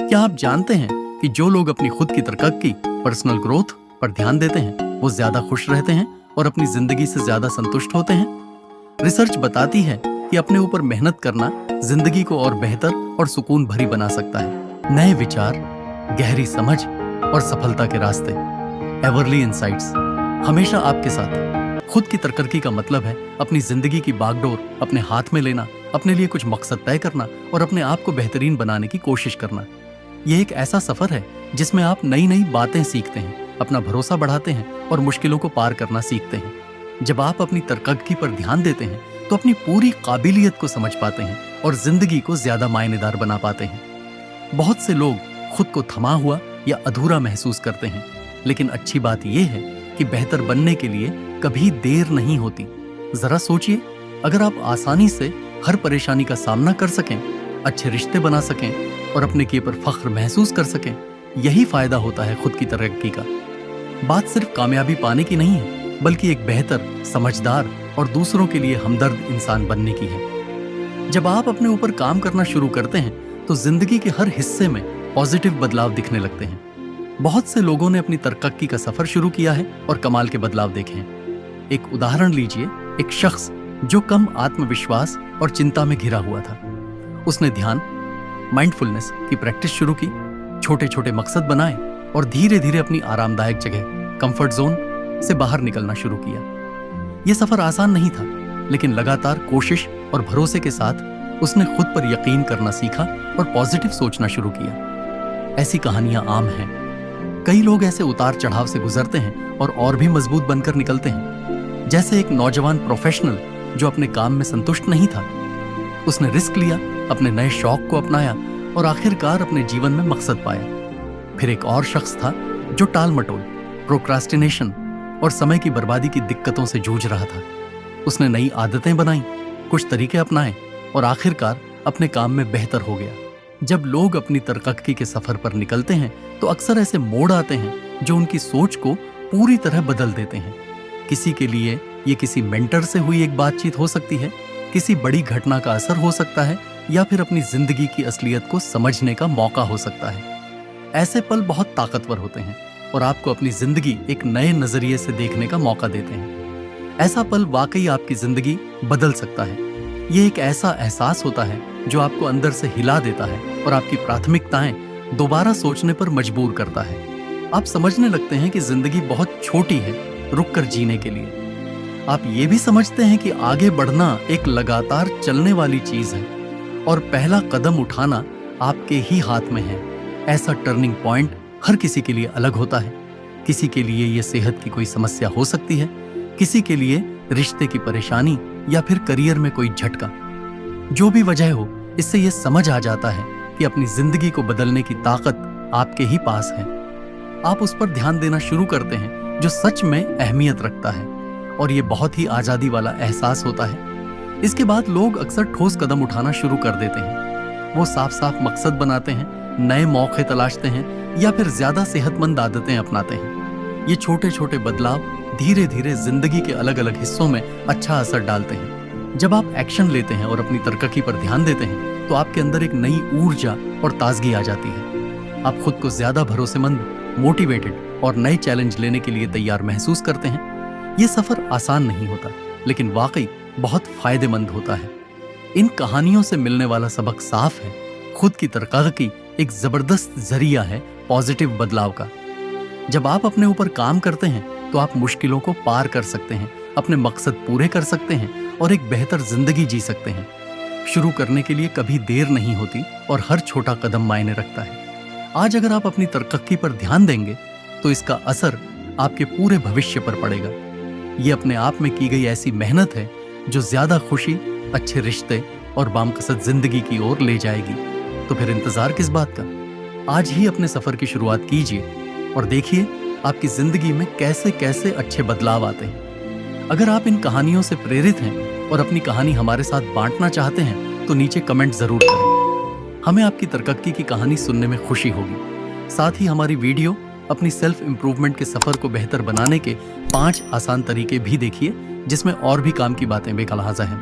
क्या आप जानते हैं कि जो लोग अपनी खुद की तरक्की, पर्सनल ग्रोथ पर ध्यान देते हैं वो ज्यादा खुश रहते हैं और अपनी जिंदगी से ज्यादा संतुष्ट होते हैं? रिसर्च बताती है कि अपने ऊपर मेहनत करना जिंदगी को और बेहतर और सुकून भरी बना सकता है। नए विचार, गहरी समझ और सफलता के रास्ते। एवरली इनसाइट्स हमेशा आपके साथ। खुद की तरक्की का मतलब है अपनी जिंदगी की बागडोर अपने हाथ में लेना, अपने लिए कुछ मकसद तय करना और अपने आप को बेहतरीन बनाने की कोशिश करना। यह एक ऐसा सफर है जिसमें आप नई नई बातें सीखते हैं, अपना भरोसा बढ़ाते हैं और मुश्किलों को पार करना सीखते हैं। जब आप अपनी तरक्की पर ध्यान देते हैं तो अपनी पूरी काबिलियत को समझ पाते हैं और जिंदगी को ज्यादा मायनेदार बना पाते हैं। बहुत से लोग खुद को थमा हुआ या अधूरा महसूस करते हैं, लेकिन अच्छी बात यह है कि बेहतर बनने के लिए कभी देर नहीं होती। जरा सोचिए, अगर आप आसानी से हर परेशानी का सामना कर सकें, अच्छे रिश्ते बना सकें और अपने किए पर फख्र महसूस कर सकें, यही फायदा होता है खुद की तरक्की का। बात सिर्फ कामयाबी पाने की नहीं है, बल्कि एक बेहतर, समझदार और दूसरों के लिए हमदर्द इंसान बनने की है। जब आप अपने ऊपर काम करना शुरू करते हैं तो जिंदगी के हर हिस्से में पॉजिटिव बदलाव दिखने लगते हैं। बहुत से लोगों ने अपनी तरक्की का सफर शुरू किया है और कमाल के बदलाव देखे हैं। एक उदाहरण लीजिए, एक शख्स जो कम आत्मविश्वास और चिंता में घिरा हुआ था, उसने ध्यान, माइंडफुलनेस की प्रैक्टिस शुरू की, छोटे छोटे मकसद बनाए और धीरे धीरे अपनी आरामदायक जगह, कंफर्ट जोन से बाहर निकलना शुरू किया। यह सफर आसान नहीं था, लेकिन लगातार कोशिश और भरोसे के साथ उसने खुद पर यकीन करना सीखा और पॉजिटिव सोचना शुरू किया। ऐसी कहानियां आम हैं। कई लोग ऐसे उतार चढ़ाव से गुजरते हैं और भी मजबूत बनकर निकलते हैं। जैसे एक नौजवान प्रोफेशनल जो अपने काम में संतुष्ट नहीं था, उसने रिस्क लिया, अपने नए शौक को अपनाया और आखिरकार अपने जीवन में मकसद पाया। फिर एक और शख्स था जो टाल मटोल, प्रोक्रास्टिनेशन और समय की बर्बादी की दिक्कतों से जूझ रहा था। उसने नई आदतें बनाई, कुछ तरीके अपनाए और आखिरकार अपने काम में बेहतर हो गया। जब लोग अपनी तरक्की के सफर पर निकलते हैं तो अक्सर ऐसे मोड़ आते हैं जो उनकी सोच को पूरी तरह बदल देते हैं। किसी के लिए ये किसी मेंटर से हुई एक बातचीत हो सकती है, किसी बड़ी घटना का असर हो सकता है या फिर अपनी जिंदगी की असलियत को समझने का मौका हो सकता है। ऐसे पल बहुत ताकतवर होते हैं और आपको अपनी जिंदगी एक नए नजरिए से देखने का मौका देते हैं। ऐसा पल वाकई आपकी जिंदगी बदल सकता है। ये एक ऐसा एहसास होता है जो आपको अंदर से हिला देता है और आपकी प्राथमिकताएं दोबारा सोचने पर मजबूर करता है। आप समझने लगते हैं कि जिंदगी बहुत छोटी है रुककर जीने के लिए। आप ये भी समझते हैं कि आगे बढ़ना एक लगातार चलने वाली चीज है और पहला कदम उठाना आपके ही हाथ में है। ऐसा टर्निंग पॉइंट हर किसी के लिए अलग होता है। किसी के लिए ये सेहत की कोई समस्या हो सकती है, किसी के लिए रिश्ते की परेशानी या फिर करियर में कोई झटका। जो भी वजह हो, इससे ये समझ आ जाता है कि अपनी जिंदगी को बदलने की ताकत आपके ही पास है। आप उस पर ध्यान देना शुरू करते हैं जो सच में अहमियत रखता है और ये बहुत ही आजादी वाला एहसास होता है। इसके बाद लोग अक्सर ठोस कदम उठाना शुरू कर देते हैं। वो साफ साफ मकसद बनाते हैं, नए मौके तलाशते हैं या फिर ज्यादा सेहतमंद आदतें अपनाते हैं। ये छोटे छोटे बदलाव धीरे धीरे जिंदगी के अलग अलग हिस्सों में अच्छा असर डालते हैं। जब आप एक्शन लेते हैं और अपनी तरक्की पर ध्यान देते हैं तो आपके अंदर एक नई ऊर्जा और ताजगी आ जाती है। आप खुद को ज्यादा भरोसेमंद, मोटिवेटेड और नए चैलेंज लेने के लिए तैयार महसूस करते हैं। ये सफर आसान नहीं होता, लेकिन वाकई बहुत फायदेमंद होता है। इन कहानियों से मिलने वाला सबक साफ है, खुद की तरक्की एक जबरदस्त जरिया है पॉजिटिव बदलाव का। जब आप अपने ऊपर काम करते हैं तो आप मुश्किलों को पार कर सकते हैं, अपने मकसद पूरे कर सकते हैं और एक बेहतर जिंदगी जी सकते हैं। शुरू करने के लिए कभी देर नहीं होती और हर छोटा कदम मायने रखता है। आज अगर आप अपनी तरक्की पर ध्यान देंगे तो इसका असर आपके पूरे भविष्य पर पड़ेगा। ये अपने आप में की गई ऐसी मेहनत है जो ज्यादा खुशी, अच्छे रिश्ते और बामकसद जिंदगी की ओर ले जाएगी। तो फिर इंतजार किस बात का? आज ही अपने सफर की शुरुआत कीजिए और देखिए आपकी जिंदगी में कैसे कैसे अच्छे बदलाव आते हैं। अगर आप इन कहानियों से प्रेरित हैं और अपनी कहानी हमारे साथ बांटना चाहते हैं तो नीचे कमेंट जरूर करें। हमें आपकी तरक्की की कहानी सुनने में खुशी होगी। साथ ही हमारी वीडियो अपनी सेल्फ इंप्रूवमेंट के सफर को बेहतर बनाने के 5 आसान तरीके भी देखिए, जिसमें और भी काम की बातें बेखलाजा हैं।